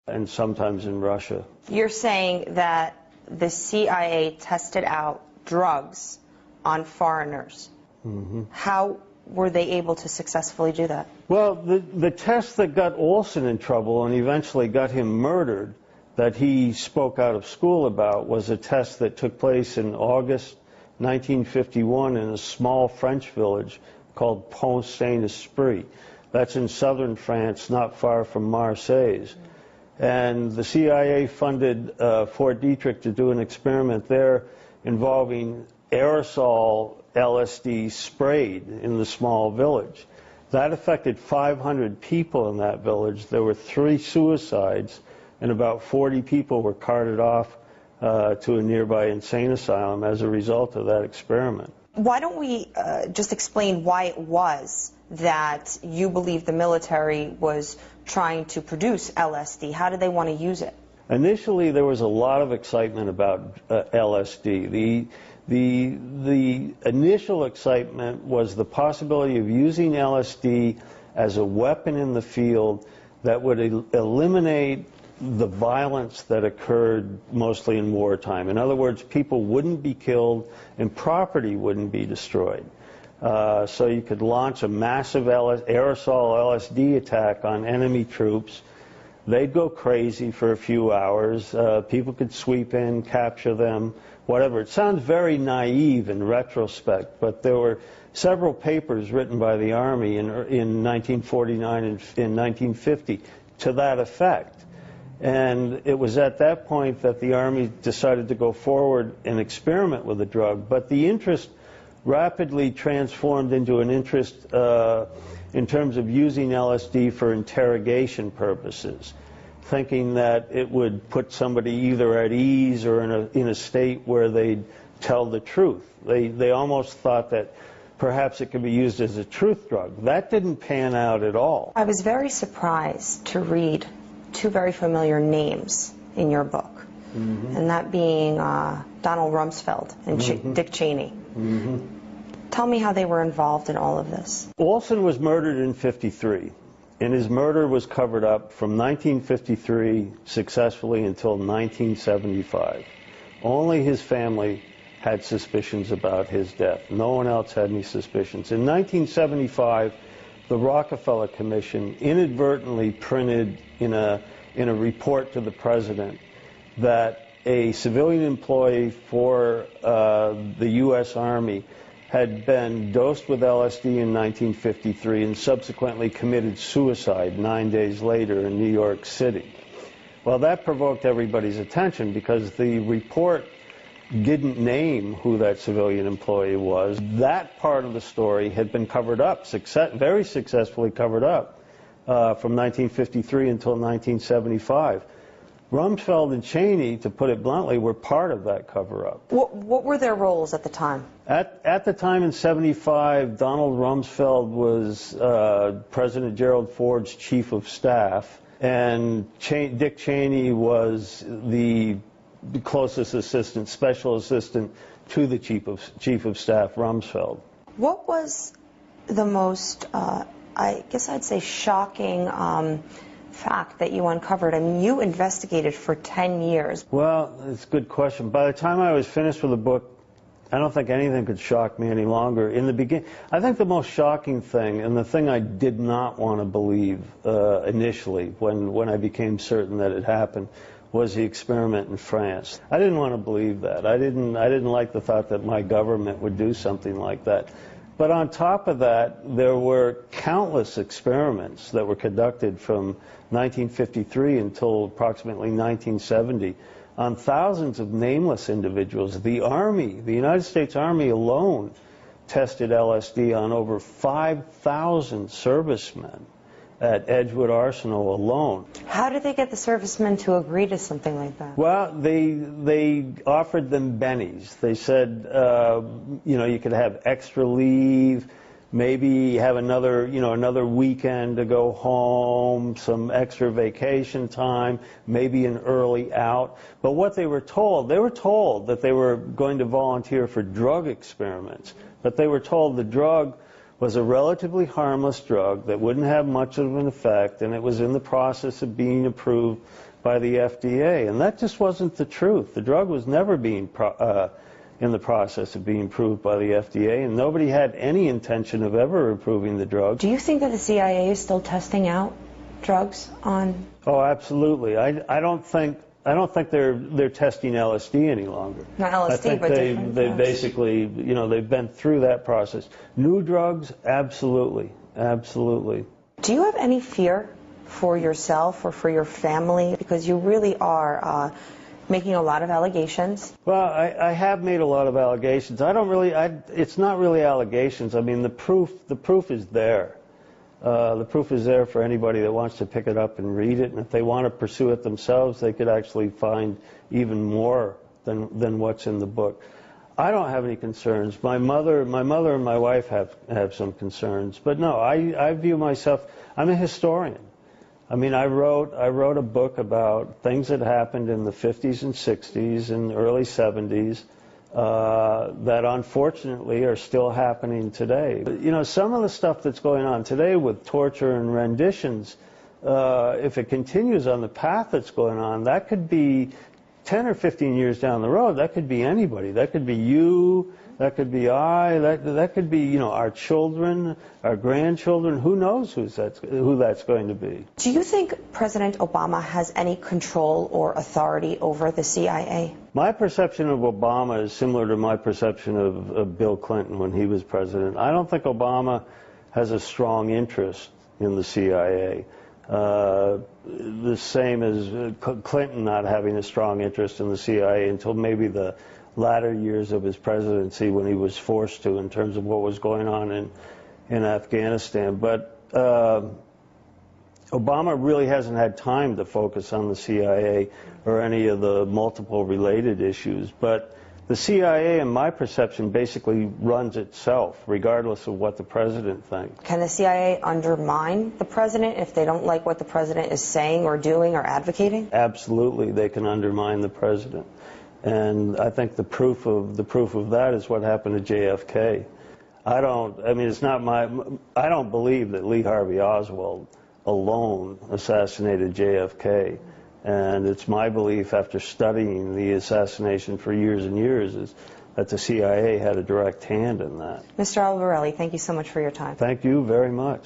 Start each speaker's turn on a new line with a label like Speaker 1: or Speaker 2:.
Speaker 1: and sometimes in Russia.
Speaker 2: You're saying that the CIA tested out drugs on foreigners.
Speaker 1: Mm-hmm.
Speaker 2: How were they able to successfully do that?
Speaker 1: Well, the test that got Olson in trouble and eventually got him murdered, that he spoke out of school about, was a test that took place in August 1951 in a small French village called Pont-Saint-Esprit. That's in southern France, not far from Marseille. And the CIA funded Fort Detrick to do an experiment there involving aerosol LSD sprayed in the small village. That affected 500 people in that village. There were 3 suicides, and about 40 people were carted off to a nearby insane asylum as a result of that experiment.
Speaker 2: Why don't we just explain why it was that you believe the military was trying to produce LSD? How did they want to use it?
Speaker 1: Initially, there was a lot of excitement about LSD. The initial excitement was the possibility of using LSD as a weapon in the field that would eliminate the violence that occurred mostly in wartime. In other words, people wouldn't be killed and property wouldn't be destroyed. So you could launch a massive aerosol LSD attack on enemy troops. They'd go crazy for a few hours. People could sweep in, capture them, whatever. It sounds very naive in retrospect, but there were several papers written by the Army in 1949 and in 1950 to that effect. And it was at that point that the Army decided to go forward and experiment with the drug. But the interest rapidly transformed into an interest in terms of using LSD for interrogation purposes, thinking that it would put somebody either at ease or in a state where they'd tell the truth. They almost thought that perhaps it could be used as a truth drug. That didn't pan out at all.
Speaker 2: I was very surprised to read 2 very familiar names in your book, and that being Donald Rumsfeld and Dick Cheney. Tell me how they were involved in all of this.
Speaker 1: Olson was murdered in '53, and his murder was covered up from 1953 successfully until 1975. Only his family had suspicions about his death. No one else had any suspicions. In 1975, the Rockefeller Commission inadvertently printed in a report to the president that a civilian employee for the U.S. Army had been dosed with LSD in 1953 and subsequently committed suicide 9 days later in New York City. Well, that provoked everybody's attention because the report didn't name who that civilian employee was. That part of the story had been covered up, very successfully covered up, from 1953 until 1975. Rumsfeld and Cheney, to put it bluntly, were part of that cover-up.
Speaker 2: What were their roles at the time?
Speaker 1: At the time in '75, Donald Rumsfeld was President Gerald Ford's chief of staff, and Dick Cheney was the closest assistant, special assistant to the chief of staff, Rumsfeld.
Speaker 2: What was the most, I guess I'd say, shocking fact that you uncovered? I mean, you investigated for 10 years.
Speaker 1: Well, it's a good question. By the time I was finished with the book, I don't think anything could shock me any longer. In the beginning, I think the most shocking thing, and the thing I did not want to believe initially when I became certain that it happened, was the experiment in France. I didn't want to believe that. I didn't like the thought that my government would do something like that. But on top of that, there were countless experiments that were conducted from 1953 until approximately 1970 on thousands of nameless individuals. The Army, the United States Army alone, tested LSD on over 5,000 servicemen at Edgewood Arsenal alone.
Speaker 2: How did they get the servicemen to agree to something like that?
Speaker 1: Well, they offered them bennies. They said, you could have extra leave, maybe have another weekend to go home, some extra vacation time, maybe an early out. But what they were told that they were going to volunteer for drug experiments, but they were told the drug was a relatively harmless drug that wouldn't have much of an effect, and it was in the process of being approved by the FDA, and that just wasn't the truth. The drug was never being in the process of being approved by the FDA, and nobody had any intention of ever approving the drug.
Speaker 2: Do you think that the CIA is still testing out drugs on?
Speaker 1: Oh, absolutely. I don't think they're testing LSD any longer.
Speaker 2: Not LSD,
Speaker 1: I think
Speaker 2: but
Speaker 1: they
Speaker 2: different
Speaker 1: basically, they've been through that process. New drugs, absolutely, absolutely.
Speaker 2: Do you have any fear for yourself or for your family? Because you really are making a lot of allegations.
Speaker 1: Well, I have made a lot of allegations. It's not really allegations. I mean, the proof is there. The proof is there for anybody that wants to pick it up and read it, and if they want to pursue it themselves, they could actually find even more than what's in the book. I don't have any concerns. My mother and my wife have some concerns, but no, I view myself. I'm a historian. I mean, I wrote a book about things that happened in the 50s and 60s and early 70s. That unfortunately are still happening today. Some of the stuff that's going on today with torture and renditions, if it continues on the path that's going on, that could be 10 or 15 years down the road. That could be anybody. That could be you. That could be I. That could be our children, our grandchildren. Who knows who that's going to be?
Speaker 2: Do you think President Obama has any control or authority over the CIA?
Speaker 1: My perception of Obama is similar to my perception of Bill Clinton when he was president. I don't think Obama has a strong interest in the CIA. The same as Clinton not having a strong interest in the CIA until maybe the latter years of his presidency when he was forced to in terms of what was going on in Afghanistan. But Obama really hasn't had time to focus on the CIA or any of the multiple related issues. But the CIA, in my perception, basically runs itself, regardless of what the president thinks.
Speaker 2: Can the CIA undermine the president if they don't like what the president is saying or doing or advocating?
Speaker 1: Absolutely, they can undermine the president. And I think the proof of that is what happened to JFK. I don't believe that Lee Harvey Oswald alone assassinated JFK. And it's my belief, after studying the assassination for years and years, is that the CIA had a direct hand in that.
Speaker 2: Mr. Albarelli, thank you so much for your time.
Speaker 1: Thank you very much.